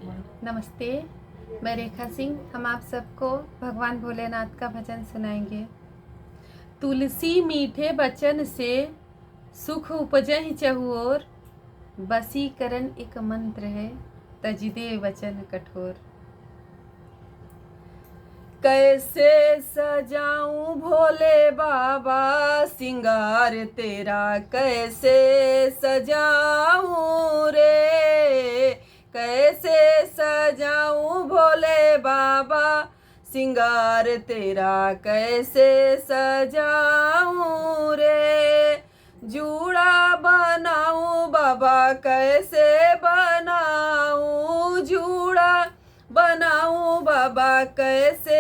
नमस्ते, मैं रेखा सिंह। हम आप सबको भगवान भोलेनाथ का भजन सुनाएंगे। तुलसी मीठे बचन से सुख उपजहि चहुओर, बसीकरण एक मंत्र है तजिदे वचन कठोर। कैसे सजाऊं भोले बाबा सिंगार तेरा, कैसे सजाऊं रे, कैसे सजाऊं भोले बाबा सिंगार तेरा, कैसे सजाऊं रे। जूड़ा बनाऊं बाबा कैसे बनाऊं, जूड़ा बनाऊं बाबा कैसे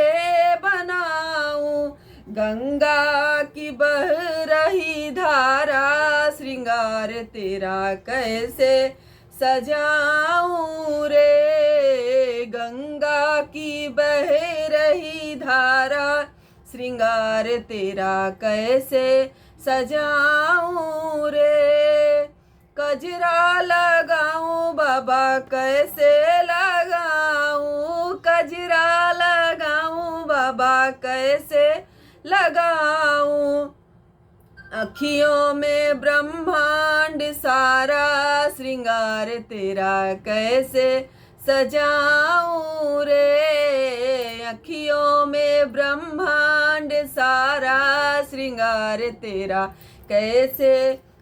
बनाऊं। गंगा की बह रही धारा श्रृंगार तेरा, कैसे सजाऊं रे। गंगा की बह रही धारा श्रृंगार तेरा, कैसे सजाऊं रे। कजरा लगाऊं बाबा कैसे लगाऊं, कजरा लगाऊं बाबा कैसे लगाऊं। अखियों में ब्रह्मांड सारा श्रृंगार तेरा, कैसे सजाऊं रे। अखियों में ब्रह्मांड सारा श्रृंगार तेरा, कैसे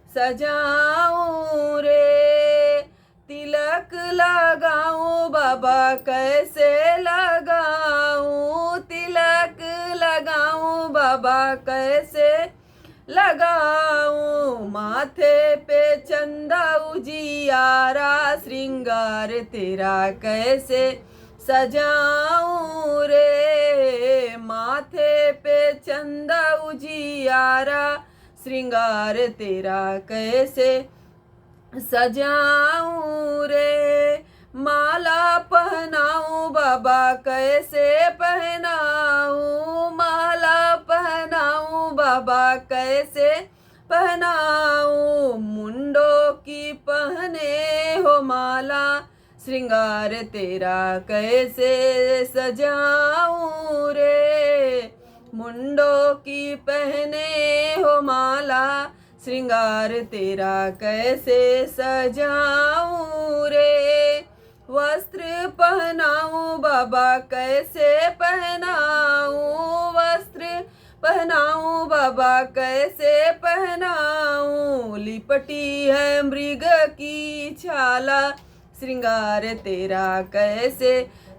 सजाऊं रे। तिलक लगाऊं बाबा कैसे लगाऊं, तिलक लगाऊं बाबा कैसे लगाऊं। माथे पे चंदा उजियारा श्रृंगार तेरा, कैसे सजाऊं रे। माथे पे चंदा उजियारा श्रृंगार तेरा, कैसे सजाऊं रे। माला पहनाऊं बाबा कैसे पहनाऊं, माला पहनाऊं बाबा कैसे पहनाऊं। मुंडों की पहने हो माला श्रृंगार तेरा, कैसे सजाऊं रे। मुंडों की पहने हो माला श्रृंगार तेरा, कैसे सजाऊं रे। वस्त्र पहनाऊं बाबा कैसे पहनाऊं, वस्त्र पहनाऊं बाबा कैसे पहनाऊं। लिपटी है मृग की छाला श्रृंगार तेरा, कैसे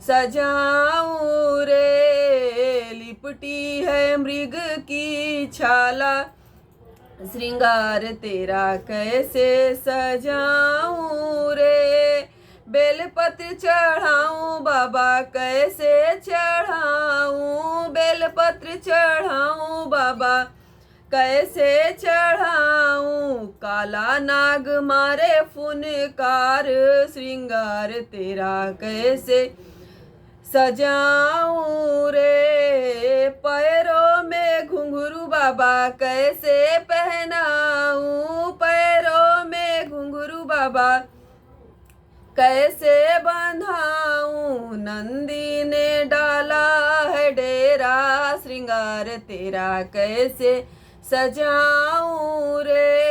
सजाऊं रे। लिपटी है मृग की छाला श्रृंगार तेरा, कैसे सजाऊं रे। बेलपत्र चढ़ाऊं बाबा कैसे चढ़ाऊं, बेलपत्र चढ़ाऊं बाबा कैसे चढ़ाऊं। काला नाग मारे फुनकार श्रृंगार तेरा, कैसे सजाऊं रे। पैरों में घुंघरू बाबा कैसे पहनाऊं, पैरों में घुंघरू बाबा कैसे बंधाऊं। नंदी ने डाला है डेरा श्रृंगार तेरा, कैसे सजाऊं रे।